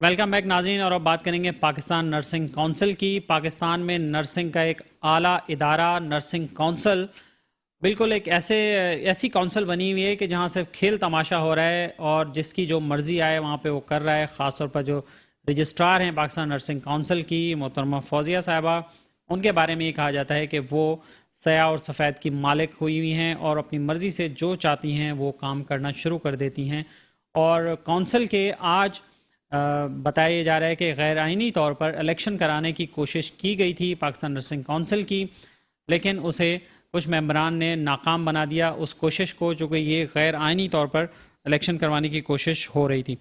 Welcome back ناظرین، اور اب بات کریں گے پاکستان نرسنگ کونسل کی۔ پاکستان میں نرسنگ کا ایک اعلیٰ ادارہ نرسنگ کونسل بالکل ایک ایسی کونسل بنی ہوئی ہے کہ جہاں صرف کھیل تماشا ہو رہا ہے اور جس کی جو مرضی آئے وہاں پہ وہ کر رہا ہے۔ خاص طور پر جو رجسٹرار ہیں پاکستان نرسنگ کونسل کی محترمہ فوزیہ صاحبہ، ان کے بارے میں یہ کہا جاتا ہے کہ وہ سیاہ اور سفید کی مالک ہوئی ہوئی ہیں اور اپنی مرضی سے جو چاہتی ہیں وہ کام کرنا شروع کر دیتی ہیں۔ اور کونسل کے آج بتایا جا رہا ہے کہ غیر آئینی طور پر الیکشن کرانے کی کوشش کی گئی تھی پاکستان نرسنگ کونسل کی، لیکن اسے کچھ ممبران نے ناکام بنا دیا اس کوشش کو، جو کہ یہ غیر آئینی طور پر الیکشن کروانے کی کوشش ہو رہی تھی۔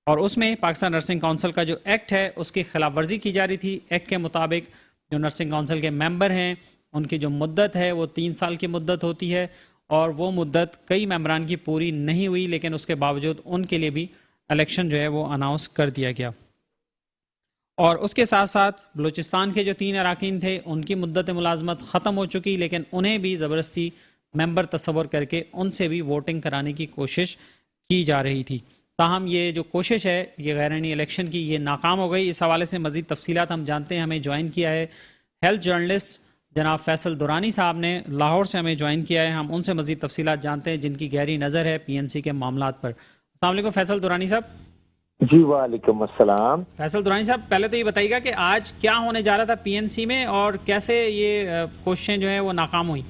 اور اس میں پاکستان نرسنگ کونسل کا جو ایکٹ ہے اس کی خلاف ورزی کی جا رہی تھی۔ ایکٹ کے مطابق جو نرسنگ کونسل کے ممبر ہیں ان کی جو مدت ہے وہ 3 سال کی مدت ہوتی ہے، اور وہ مدت کئی ممبران کی پوری نہیں ہوئی، لیکن اس کے باوجود ان کے لیے بھی الیکشن جو ہے وہ اناؤنس کر دیا گیا۔ اور اس کے ساتھ ساتھ بلوچستان کے جو 3 اراکین تھے ان کی مدت ملازمت ختم ہو چکی، لیکن انہیں بھی زبردستی ممبر تصور کر کے ان سے بھی ووٹنگ کرانے کی کوشش کی جا رہی تھی۔ تاہم یہ جو کوشش ہے یہ غیر آئینی الیکشن کی، یہ ناکام ہو گئی۔ اس حوالے سے مزید تفصیلات ہم جانتے ہیں۔ ہمیں جوائن کیا ہے ہیلتھ جرنلسٹ جناب فیصل دورانی صاحب نے، لاہور سے ہمیں جوائن کیا ہے۔ ہم ان سے مزید تفصیلات جانتے ہیں جن کی گہری نظر ہے پی این سی کے معاملات پر۔ السلام علیکم فیصل دورانی صاحب۔ جی وعلیکم السلام۔ فیصل دورانی صاحب، پہلے تو یہ بتائیے گا کہ آج کیا ہونے جا رہا تھا پی این سی میں اور کیسے یہ کوششیں جو ہیں وہ ناکام ہوئی؟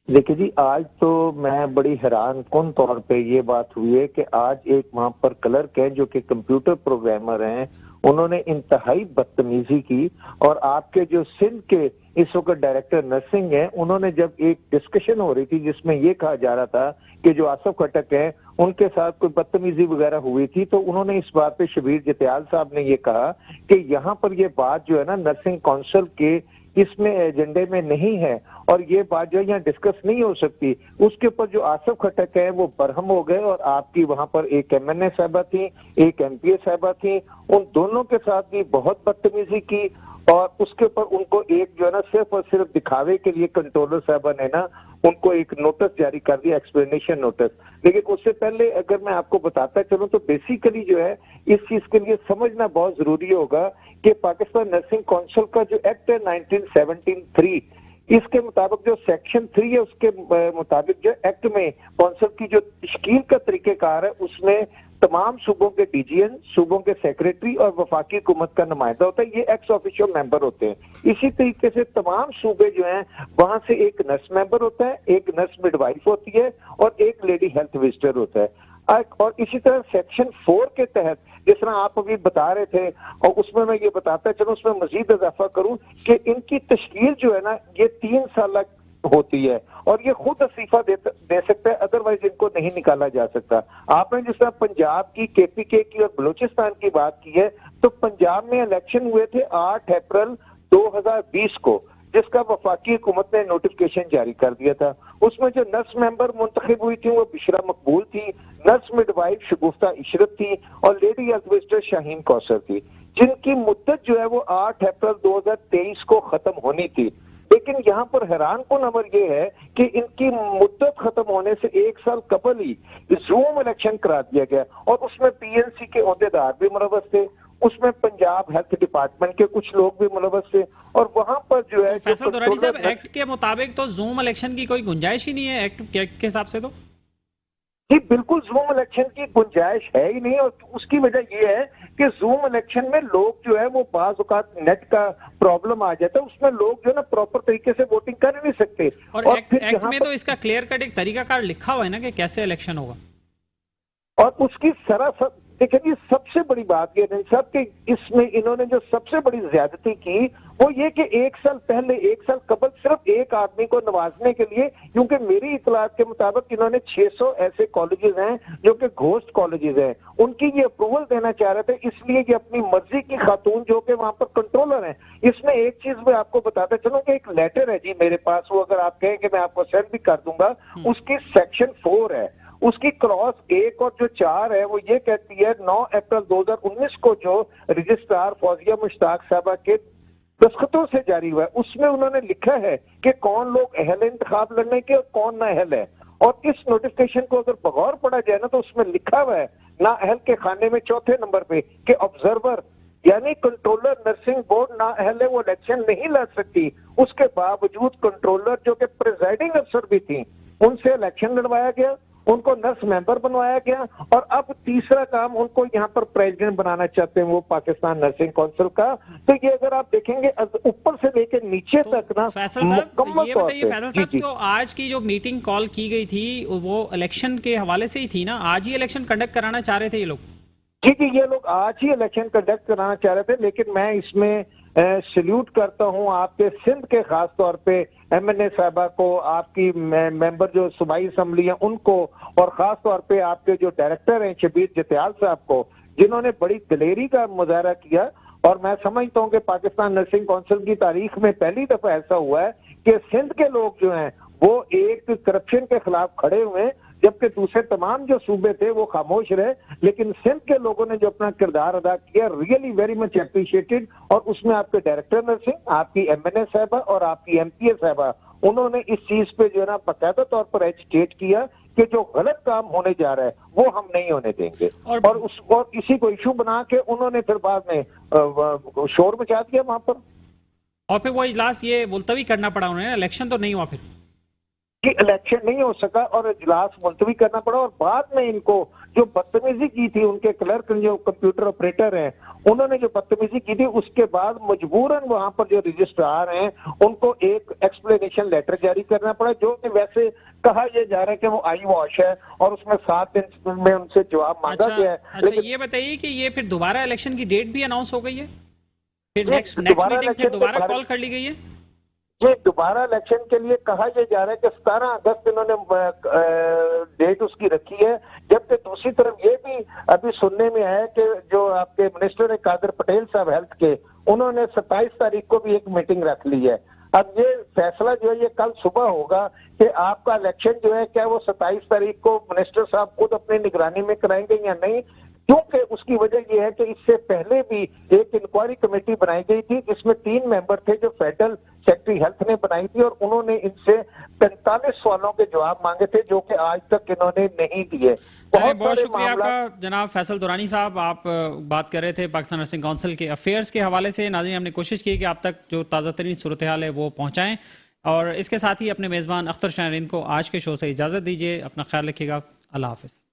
دیکھیے جی، آج تو میں بڑی حیران کن طور پہ یہ بات ہوئی ہے کہ آج ایک وہاں پر کلرک ہے جو کہ کمپیوٹر پروگرامر ہیں، انہوں نے انتہائی بدتمیزی کی، اور آپ کے جو سندھ کے اس وقت ڈائریکٹر نرسنگ ہیں انہوں نے جب ایک ڈسکشن ہو رہی تھی جس میں یہ کہا جا رہا تھا کہ جو آصف کھٹک ہیں ان کے ساتھ کوئی بدتمیزی وغیرہ ہوئی تھی، تو انہوں نے اس بات پہ شبیر جتیال صاحب نے یہ کہا کہ یہاں پر یہ بات جو ہے نا نرسنگ کونسل کے اس میں ایجنڈے میں نہیں ہے، اور یہ بات جو ہے یہاں ڈسکس نہیں ہو سکتی۔ اس کے اوپر جو آصف کھٹک ہے وہ برہم ہو گئے، اور آپ کی وہاں پر ایک ایم این اے صاحبہ تھی، ایک ایم پی اے صاحبہ تھی، ان دونوں کے ساتھ بھی بہت بدتمیزی کی، اور اس کے اوپر ان کو ایک جو ہے نا صرف اور صرف دکھاوے کے لیے کنٹرولر صاحبہ نے نا ان کو ایک نوٹس جاری کر دیا، ایکسپلینیشن نوٹس۔ لیکن اس سے پہلے اگر میں آپ کو بتاتا چلوں تو بیسیکلی جو ہے اس چیز کے لیے سمجھنا بہت ضروری ہوگا کہ پاکستان نرسنگ کونسل کا جو ایکٹ ہے 1973، اس کے مطابق جو سیکشن 3 ہے اس کے مطابق جو ایکٹ میں کونسل کی جو تشکیل کا طریقہ کار ہے اس میں تمام صوبوں کے ڈی جی این، صوبوں کے سیکریٹری اور وفاقی حکومت کا نمائندہ ہوتا ہے، یہ ایکس آفیشیل ممبر ہوتے ہیں۔ اسی طریقے سے تمام صوبے جو ہیں وہاں سے ایک نرس ممبر ہوتا ہے، ایک نرس مڈ وائف ہوتی ہے، اور ایک لیڈی ہیلتھ وزٹر ہوتا ہے۔ اور اسی طرح سیکشن 4 کے تحت جس طرح آپ ابھی بتا رہے تھے، اور اس میں یہ بتاتا چلوں، اس میں مزید اضافہ کروں کہ ان کی تشکیل جو ہے نا یہ 3 سالہ ہوتی ہے، اور یہ خود استعفیٰ دے سکتا ہے، ادروائز ان کو نہیں نکالا جا سکتا۔ آپ نے جس طرح پنجاب کی، کے پی کے کی اور بلوچستان کی بات کی ہے، تو پنجاب میں الیکشن ہوئے تھے 8 اپریل 2020 کو، جس کا وفاقی حکومت نے نوٹیفکیشن جاری کر دیا تھا۔ اس میں جو نرس ممبر منتخب ہوئی تھی وہ بشرا مقبول تھی، نرس مڈ وائف شگفتہ عشرت تھی، اور لیڈی ہیلتھ وزٹر شاہین کوثر تھی، جن کی مدت جو ہے وہ 8 اپریل 2023 کو ختم ہونی تھی۔ لیکن یہاں پر حیران کن امر یہ ہے کہ ان کی مدت ختم ہونے سے 1 سال قبل ہی زوم الیکشن کرا دیا گیا، اور اس میں پی این سی کے عہدیدار بھی ملوث تھے، اس میں پنجاب ہیلتھ ڈپارٹمنٹ کے کچھ لوگ بھی ملوث تھے، اور وہاں پر جو ہے فیصل دورانی صاحب، ایکٹ کے مطابق تو زوم الیکشن کی کوئی گنجائش ہی نہیں ہے ایکٹ کے حساب سے تو؟ جی بالکل زوم الیکشن کی گنجائش ہے ہی نہیں، اور اس کی وجہ یہ ہے کہ زوم الیکشن میں لوگ جو ہے وہ بعض اوقات نیٹ کا پرابلم آ جاتا ہے، اس میں لوگ جو ہے نا پراپر طریقے سے ووٹنگ کر نہیں سکتے۔ اور ایکٹ میں تو اس کا کلیئر کٹ ایک طریقہ کار لکھا ہوا ہے نا کہ کیسے الیکشن ہوگا، اور اس کی دیکھیں جی سب سے بڑی بات یہ نہیں صاحب کہ اس میں انہوں نے جو سب سے بڑی زیادتی کی وہ یہ کہ 1 سال پہلے، 1 سال قبل صرف ایک آدمی کو نوازنے کے لیے، کیونکہ میری اطلاعات کے مطابق انہوں نے 600 ایسے کالجز ہیں جو کہ گھوسٹ کالجز ہیں، ان کی یہ اپروول دینا چاہ رہے تھے، اس لیے یہ اپنی مرضی کی خاتون جو کہ وہاں پر کنٹرولر ہیں۔ اس میں ایک چیز میں آپ کو بتاتا چلوں کہ ایک لیٹر ہے جی میرے پاس، وہ اگر آپ کہیں کہ میں آپ کو سینڈ بھی کر دوں گا، اس کی سیکشن 4 ہے، اس کی کلاس 1 اور جو 4 ہے وہ یہ کہتی ہے 9 اپریل 2019 کو جو رجسٹرار فوزیہ مشتاق صاحبہ کے دستخطوں سے جاری ہوا ہے، اس میں انہوں نے لکھا ہے کہ کون لوگ اہل انتخاب لڑنے کے اور کون نہ اہل ہے، اور اس نوٹیفکیشن کو اگر بغور پڑھا جائے نا تو اس میں لکھا ہوا ہے نااہل کے خانے میں چوتھے نمبر پہ کہ آبزرور یعنی کنٹرولر نرسنگ بورڈ نااہل ہے وہ الیکشن نہیں لڑ سکتی. اس کے باوجود کنٹرولر جو کہ پریزائڈنگ افسر بھی تھی ان سے الیکشن لڑوایا گیا, ان کو نرس ممبر بنوایا گیا, اور اب تیسرا کام ان کو یہاں پر پریزیڈنٹ بنانا چاہتے ہیں وہ پاکستان نرسنگ کونسل کا. تو یہ اگر آپ دیکھیں گے اوپر سے لے کے نیچے تک نا فیصل صاحب مکمل یہ طور بتائیے, پہ فیصل صاحب تو آج کی جو میٹنگ کال کی گئی تھی وہ الیکشن کے حوالے سے ہی تھی نا, آج ہی الیکشن کنڈکٹ کرانا چاہ رہے تھے یہ لوگ؟ جی یہ لوگ آج ہی الیکشن کنڈکٹ کرانا چاہ رہے تھے, لیکن میں اس میں سلیوٹ کرتا ہوں آپ کے سندھ کے خاص طور پہ ایم این اے صاحبہ کو, آپ کی ممبر جو صوبائی اسمبلی ہیں ان کو, اور خاص طور پہ آپ کے جو ڈائریکٹر ہیں شبیر جتیال صاحب کو, جنہوں نے بڑی دلیری کا مظاہرہ کیا. اور میں سمجھتا ہوں کہ پاکستان نرسنگ کونسل کی تاریخ میں پہلی دفعہ ایسا ہوا ہے کہ سندھ کے لوگ جو ہیں وہ ایک کرپشن کے خلاف کھڑے ہوئے, جبکہ دوسرے تمام جو صوبے تھے وہ خاموش رہے. لیکن سندھ کے لوگوں نے جو اپنا کردار ادا کیا, ریئلی ویری مچ اپریشیٹڈ. اور اس میں آپ کے ڈائریکٹر نرسنگ, آپ کی ایم این اے صاحبہ اور آپ کی ایم پی اے صاحبہ, انہوں نے اس چیز پہ جو ہے نا باقاعدہ طور پر ایجیٹیٹ کیا کہ جو غلط کام ہونے جا رہا ہے وہ ہم نہیں ہونے دیں گے. اور اسی کو ایشو بنا کے انہوں نے پھر بعد میں شور مچا دیا وہاں پر, اور پھر وہ اجلاس یہ ملتوی کرنا پڑا انہیں, الیکشن تو نہیں ہوا پھر کہ الیکشن نہیں ہو سکا اور اجلاس ملتوی کرنا پڑا. اور بعد میں ان کو جو بدتمیزی کی تھی ان کے کلرک جو کمپیوٹر آپریٹر ہیں انہوں نے جو بدتمیزی کی تھی, اس کے بعد مجبوراً وہاں پر جو رجسٹرار ہیں ان کو ایک ایکسپلینیشن لیٹر جاری کرنا پڑا, جو کہ ویسے کہا یہ جا رہا ہے کہ وہ آئی واش ہے اور اس میں 7 دن میں ان سے جواب مانگا گیا ہے. اچھا یہ بتائیے کہ یہ پھر دوبارہ الیکشن کی ڈیٹ بھی اناؤنس ہو گئی ہے, پھر نیکسٹ میٹنگ پھر دوبارہ کال کر لی گئی ہے؟ یہ دوبارہ الیکشن کے لیے کہا یہ جا رہا ہے کہ 17 اگست انہوں نے ڈیٹ اس کی رکھی ہے, جبکہ دوسری طرف یہ بھی ابھی سننے میں ہے کہ جو آپ کے منسٹر ہیں قادر پٹیل صاحب ہیلتھ کے, انہوں نے 27 تاریخ کو بھی ایک میٹنگ رکھ لی ہے. اب یہ فیصلہ جو ہے یہ کل صبح ہوگا کہ آپ کا الیکشن جو ہے کیا وہ 27 تاریخ کو منسٹر صاحب خود اپنی نگرانی میں کرائیں گے یا نہیں, کیونکہ اس کی وجہ یہ ہے کہ اس سے پہلے بھی ایک انکوائری کمیٹی بنائی گئی تھی جس میں 3 ممبر تھے جو فیڈرل سیکرٹری ہیلتھ نے بنائی تھی, اور انہوں نے ان سے 45 سوالوں کے جواب مانگے تھے جو کہ آج تک انہوں نے نہیں دیے. بہت شکریہ آپ کا جناب فیصل دورانی صاحب. آپ بات کر رہے تھے پاکستان نرسنگ کونسل کے افیئرز کے حوالے سے. ناظرین ہم نے کوشش کی کہ آپ تک جو تازہ ترین صورتحال ہے وہ پہنچائیں, اور اس کے ساتھ ہی اپنے میزبان اختر شاہین کو آج کے شو سے اجازت دیجیے. اپنا خیال رکھیے گا. اللہ حافظ.